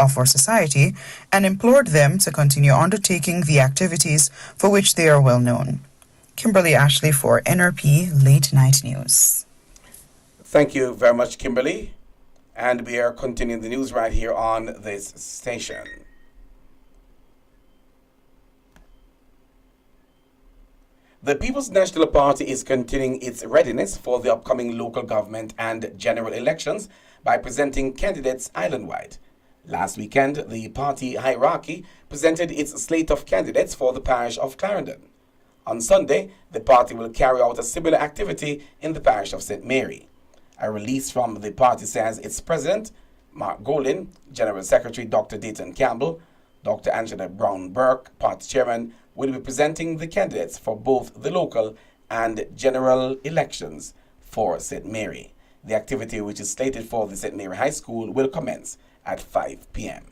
of our society and implored them to continue undertaking the activities for which they are well known. Kimberly Ashley for NRP Late Night News. Thank you very much, Kimberly. And we are continuing the news right here on this station. The People's National Party is continuing its readiness for the upcoming local government and general elections by presenting candidates island-wide. Last weekend, the party hierarchy presented its slate of candidates for the parish of Clarendon. On Sunday, the party will carry out a similar activity in the parish of St. Mary. A release from the party says its president, Mark Golin, General Secretary Dr. Dayton Campbell, Dr. Angela Brown-Burke, party chairman, will be presenting the candidates for both the local and general elections for St. Mary. The activity, which is slated for the St. Mary High School, will commence at 5 p.m.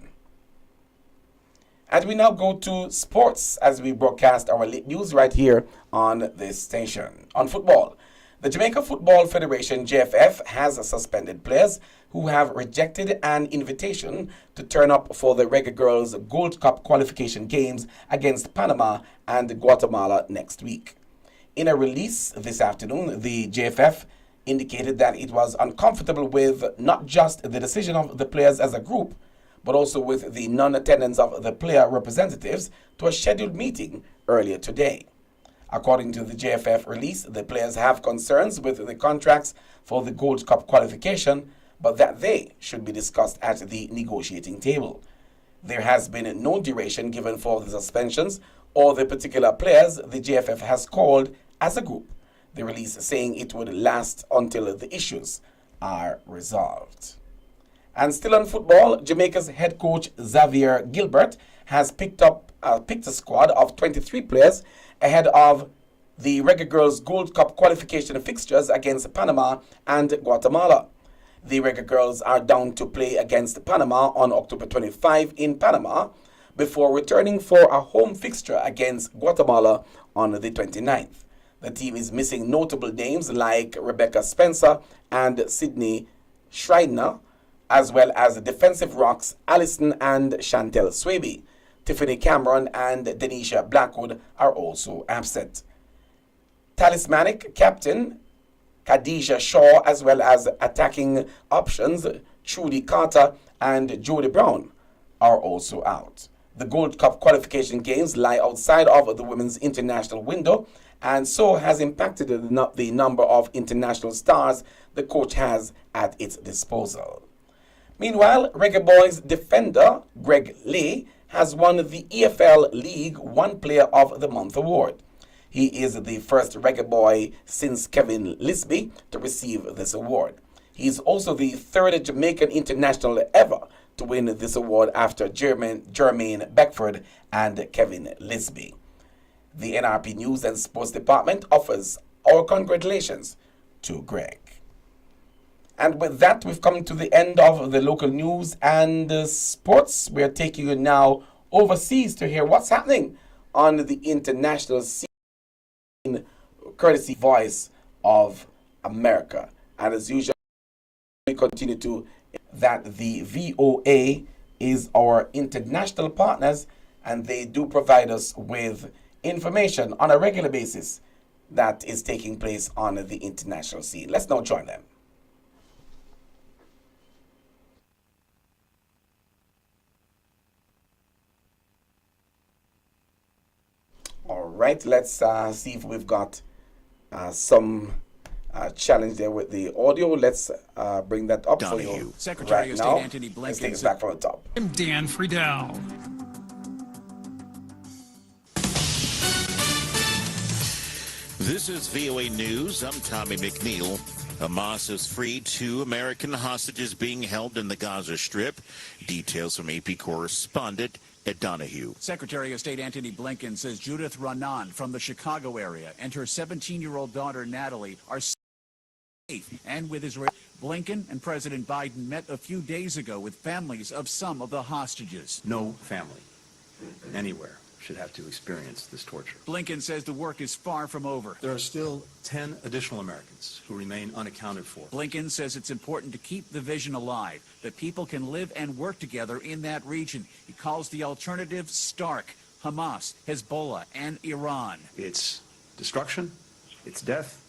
And we now go to sports as we broadcast our late news right here on this station. On football, the Jamaica Football Federation, JFF, has suspended players who have rejected an invitation to turn up for the Reggae Girls Gold Cup qualification games against Panama and Guatemala next week. In a release this afternoon, the JFF indicated that it was uncomfortable with not just the decision of the players as a group, but also with the non-attendance of the player representatives to a scheduled meeting earlier today. According to the JFF release, the players have concerns with the contracts for the Gold Cup qualification, but that they should be discussed at the negotiating table. There has been no duration given for the suspensions or the particular players the JFF has called as a group, the release saying it would last until the issues are resolved. And still on football, Jamaica's head coach Xavier Gilbert has picked a squad of 23 players ahead of the Reggae Girls Gold Cup qualification fixtures against Panama and Guatemala. The Reggae Girls are down to play against Panama on October 25 in Panama before returning for a home fixture against Guatemala on the 29th. The team is missing notable names like Rebecca Spencer and Sydney Schreiner, as well as defensive rocks Allison and Chantel Swaby. Tiffany Cameron and Denisha Blackwood are also absent. Talismanic captain Khadijah Shaw, as well as attacking options Trudy Carter and Jodie Brown, are also out. The Gold Cup qualification games lie outside of the women's international window, and so has impacted the number of international stars the coach has at its disposal. Meanwhile, Reggae Boys defender Greg Lee has won the EFL League One Player of the Month award. He is the first Reggae Boy since Kevin Lisby to receive this award. He is also the third Jamaican international ever to win this award after Jermaine Beckford and Kevin Lisby. The NRP News and Sports Department offers our congratulations to Greg. And with that, we've come to the end of the local news and sports. We're taking you now overseas to hear what's happening on the international scene, courtesy Voice of America. And as usual, we continue to that the VOA is our international partners, and they do provide us with information on a regular basis that is taking place on the international scene. Let's now join them. All right, let's see if we've got some challenge there with the audio. Let's bring that up for you Secretary of State now. Anthony Blinken. Let's take it back from the top. I'm Dan Friedel. This is VOA News. I'm Tommy McNeil. Hamas has freed 2 American hostages being held in the Gaza Strip. Details from AP correspondent Ed Donahue. Secretary of State Anthony Blinken says Judith Ranan from the Chicago area and her 17-year-old daughter Natalie are safe and with Israel. Blinken and President Biden met a few days ago with families of some of the hostages. No family anywhere should have to experience this torture. Blinken says the work is far from over. There are still 10 additional Americans who remain unaccounted for. Blinken says it's important to keep the vision alive, that people can live and work together in that region. He calls the alternative stark: Hamas, Hezbollah, and Iran. It's destruction, it's death,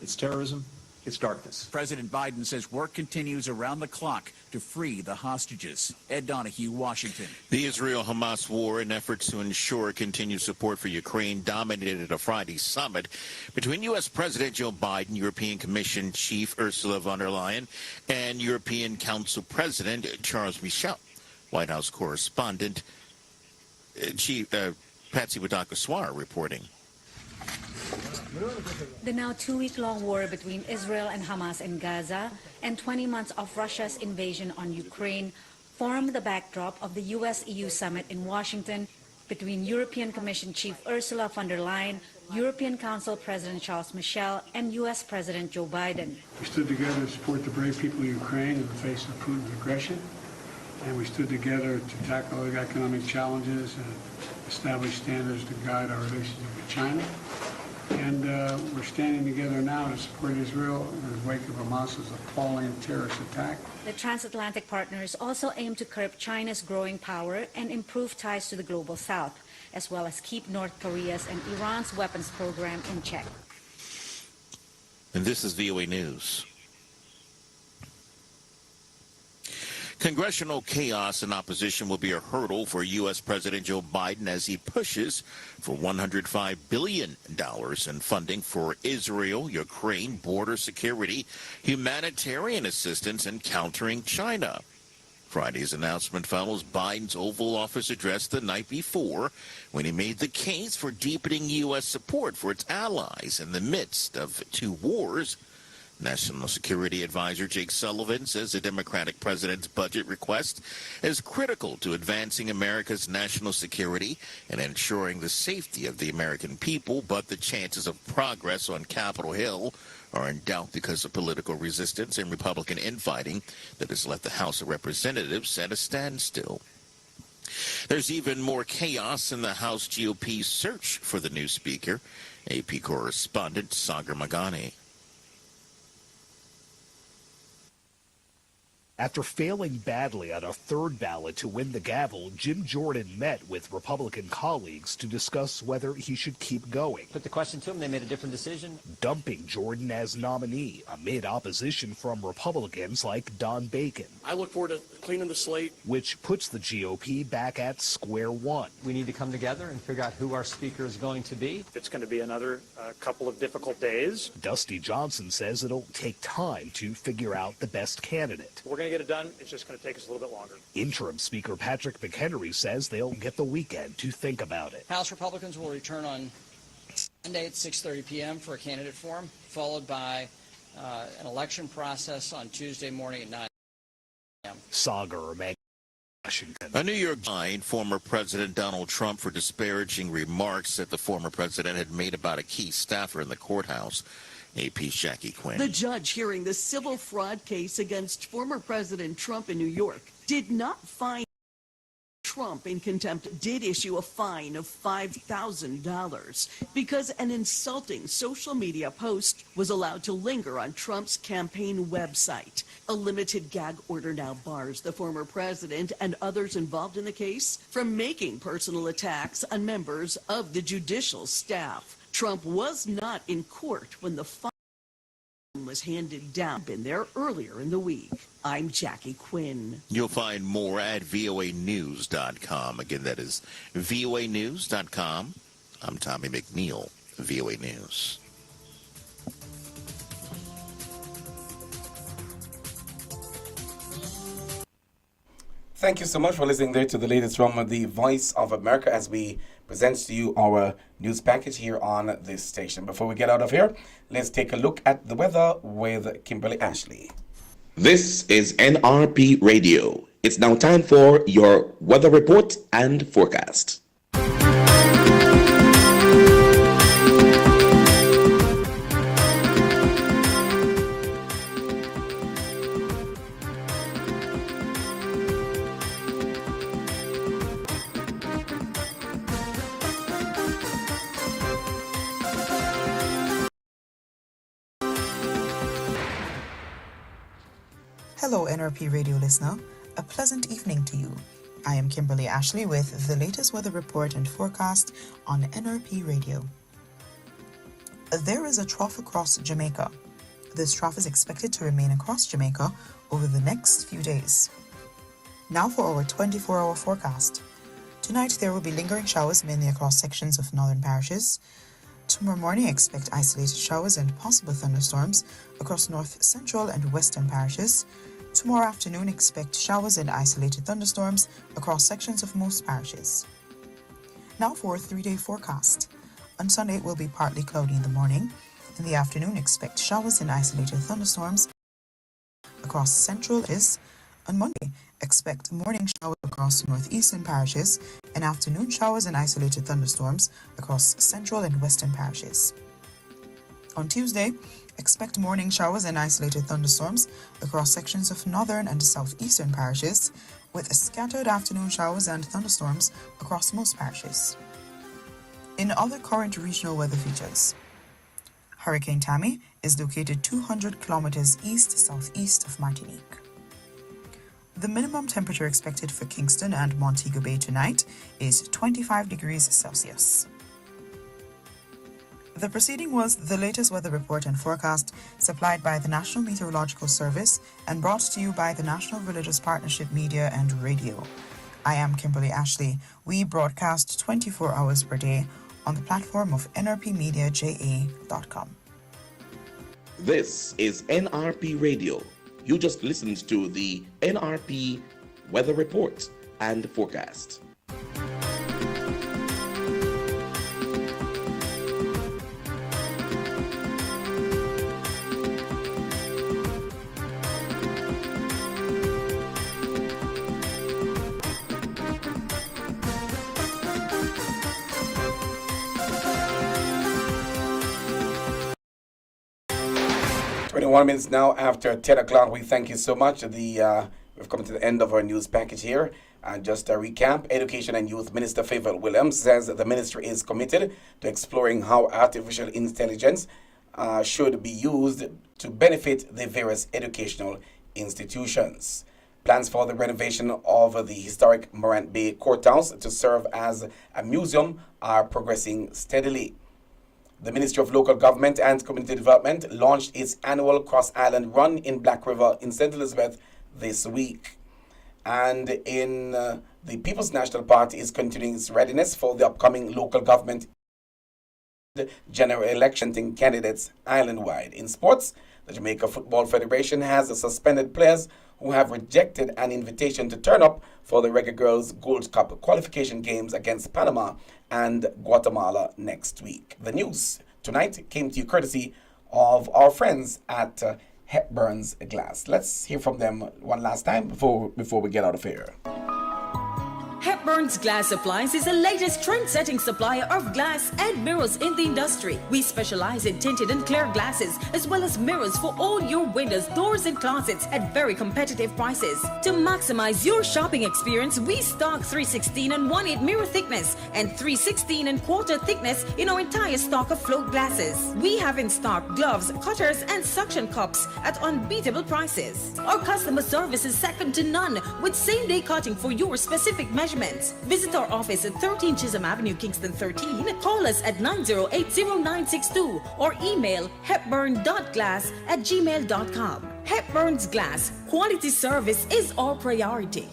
it's terrorism, it's darkness. President Biden says work continues around the clock to free the hostages. Ed Donahue, Washington. The Israel-Hamas war and efforts to ensure continued support for Ukraine dominated a Friday summit between U.S. President Joe Biden, European Commission Chief Ursula von der Leyen, and European Council President Charles Michel. White House correspondent Patsy Wadakaswara reporting. The now 2-week-long war between Israel and Hamas in Gaza and 20 months of Russia's invasion on Ukraine form the backdrop of the U.S.-EU summit in Washington between European Commission Chief Ursula von der Leyen, European Council President Charles Michel, and U.S. President Joe Biden. We stood together to support the brave people of Ukraine in the face of Putin's aggression, and we stood together to tackle the economic challenges and establish standards to guide our relationship with China. And we're standing together now to support Israel in the wake of Hamas's appalling terrorist attack. The transatlantic partners also aim to curb China's growing power and improve ties to the global south, as well as keep North Korea's and Iran's weapons program in check. And this is VOA News. Congressional chaos and opposition will be a hurdle for U.S. President Joe Biden as he pushes for $105 billion in funding for Israel, Ukraine, border security, humanitarian assistance, and countering China. Friday's announcement follows Biden's Oval Office address the night before when he made the case for deepening U.S. support for its allies in the midst of two wars. National Security Advisor Jake Sullivan says the Democratic president's budget request is critical to advancing America's national security and ensuring the safety of the American people, but the chances of progress on Capitol Hill are in doubt because of political resistance and Republican infighting that has left the House of Representatives at a standstill. There's even more chaos in the House GOP search for the new speaker. AP correspondent Sagar Magani. After failing badly on a third ballot to win the gavel, Jim Jordan met with Republican colleagues to discuss whether he should keep going. Put the question to him, they made a different decision. Dumping Jordan as nominee amid opposition from Republicans like Don Bacon. I look forward to cleaning the slate. Which puts the GOP back at square one. We need to come together and figure out who our speaker is going to be. It's going to be another couple of difficult days. Dusty Johnson says it'll take time to figure out the best candidate. We're going to get it done. It's just going to take us a little bit longer. Interim Speaker Patrick McHenry says they'll get the weekend to think about it. House Republicans will return on Monday at 6:30 p.m. for a candidate forum, followed by an election process on Tuesday morning at 9 a.m. Sagar, Washington. A New York fined former President Donald Trump for disparaging remarks that the former president had made about a key staffer in the courthouse. AP's Jackie Quinn. The judge hearing the civil fraud case against former President Trump in New York did not find Trump in contempt, did issue a fine of $5,000 because an insulting social media post was allowed to linger on Trump's campaign website. A limited gag order now bars the former president and others involved in the case from making personal attacks on members of the judicial staff. Trump was not in court when the fine was handed down. Been there earlier in the week. I'm Jackie Quinn. You'll find more at voanews.com. Again, that is voanews.com. I'm Tommy McNeil, VOA News. Thank you so much for listening there to the latest from the Voice of America as we present to you our news package here on this station. Before we get out of here, let's take a look at the weather with Kimberly Ashley. This is NRP Radio. It's now time for your weather report and forecast. Hello, NRP radio listener. A pleasant evening to you. I am Kimberly Ashley with the latest weather report and forecast on NRP radio. There is a trough across Jamaica. This trough is expected to remain across Jamaica over the next few days. Now for our 24-hour forecast. Tonight there will be lingering showers mainly across sections of northern parishes. Tomorrow morning expect isolated showers and possible thunderstorms across north central and western parishes. Tomorrow afternoon expect showers and isolated thunderstorms across sections of most parishes. Now for a 3-day forecast. On Sunday it will be partly cloudy in the morning. In the afternoon expect showers and isolated thunderstorms across central parishes. On Monday, expect morning showers across northeastern parishes and afternoon showers and isolated thunderstorms across central and western parishes. On Tuesday, expect morning showers and isolated thunderstorms across sections of northern and southeastern parishes, with scattered afternoon showers and thunderstorms across most parishes. In other current regional weather features, Hurricane Tammy is located 200 kilometers east-southeast of Martinique. The minimum temperature expected for Kingston and Montego Bay tonight is 25 degrees Celsius. The preceding was the latest weather report and forecast supplied by the National Meteorological Service and brought to you by the National Religious Partnership Media and Radio. I am Kimberly Ashley. We broadcast 24 hours per day on the platform of nrpmediaja.com. This is NRP Radio. You just listened to the NRP Weather Report and Forecast. Minutes now after 10 o'clock. We thank you so much. We've come to the end of our news package here. And just a recap, Education and Youth Minister Favour Williams says the ministry is committed to exploring how artificial intelligence should be used to benefit the various educational institutions. Plans for the renovation of the historic Morant Bay Courthouse to serve as a museum are progressing steadily. The Ministry of Local Government and Community Development launched its annual Cross Island Run in Black River in St. Elizabeth this week. And in the People's National Party is continuing its readiness for the upcoming local government general election in candidates island-wide. In sports, the Jamaica Football Federation has suspended players who have rejected an invitation to turn up for the Reggae Girls Gold Cup qualification games against Panama and Guatemala next week. The news tonight came to you courtesy of our friends at Hepburn's Glass. Let's hear from them one last time before we get out of here. Hepburn's Glass Supplies is the latest trend-setting supplier of glass and mirrors in the industry. We specialize in tinted and clear glasses, as well as mirrors for all your windows, doors, and closets at very competitive prices. To maximize your shopping experience, we stock 316 and 1/8 mirror thickness and 316 and quarter thickness in our entire stock of float glasses. We have in stock gloves, cutters, and suction cups at unbeatable prices. Our customer service is second to none, with same-day cutting for your specific measurements. Visit our office at 13 Chisholm Avenue, Kingston 13. Call us at 9080962 or email hepburn.glass@gmail.com. Hepburn's Glass. Quality service is our priority.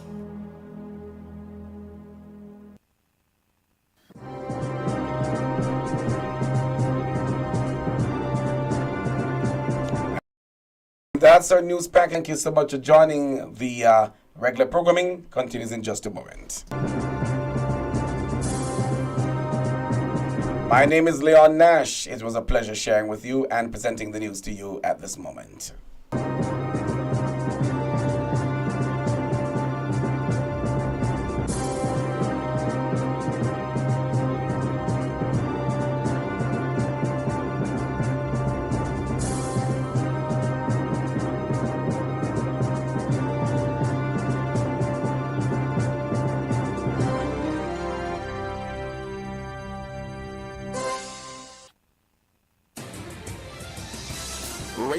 That's our news pack. Thank you so much for joining. The regular programming continues in just a moment. My name is Leon Nash. It was a pleasure sharing with you and presenting the news to you at this moment.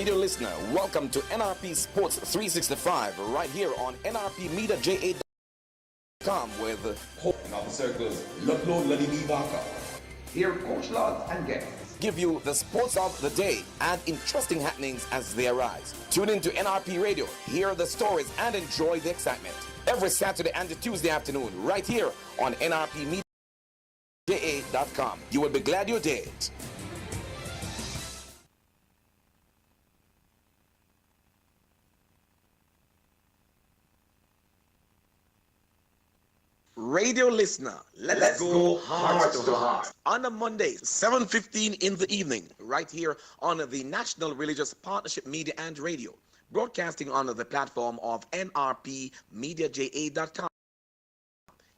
Radio listener, welcome to NRP Sports 365 right here on NRPMediaJA.com with Hope and other circles. Here, Coach Lord and guests give you the sports of the day and interesting happenings as they arise. Tune in to NRP Radio, hear the stories, and enjoy the excitement. Every Saturday and Tuesday afternoon, right here on NRPMediaJA.com. You will be glad you did. Radio listener, let's go heart to heart. On a Monday, 7:15 in the evening, right here on the National Religious Partnership Media and Radio, broadcasting on the platform of NRPMediaJA.com.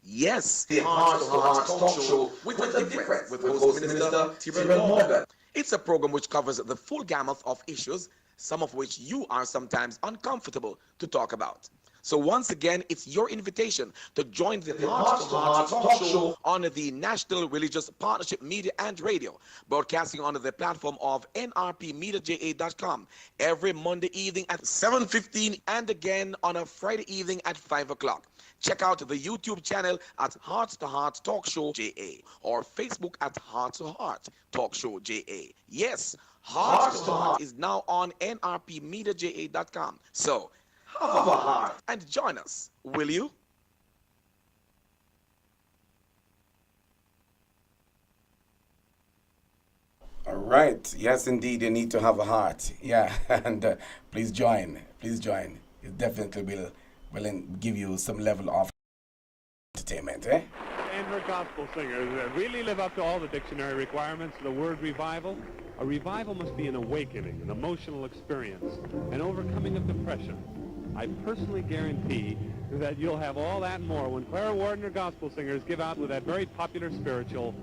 Yes, the Heart to Heart talk show with the difference with host Minister Tyrell Morgan. It's a program which covers the full gamut of issues, some of which you are sometimes uncomfortable to talk about. So once again, it's your invitation to join the Heart to Heart talk show on the National Religious Partnership Media and Radio, broadcasting on the platform of NRPMediaJA.com every Monday evening at 7:15 and again on a Friday evening at 5 o'clock. Check out the YouTube channel at Heart to Heart Talk Show JA or Facebook at Heart to Heart Talk Show JA. Yes, Heart to Heart is now on NRPMediaJA.com. So have a heart and join us, will you? All right. Yes, indeed, you need to have a heart. Yeah, and please join. Please join. It definitely will give you some level of entertainment, eh? And her gospel singers really live up to all the dictionary requirements of the word revival. A revival must be an awakening, an emotional experience, an overcoming of depression. I personally guarantee that you'll have all that and more when Clara Ward and her gospel singers give out with that very popular spiritual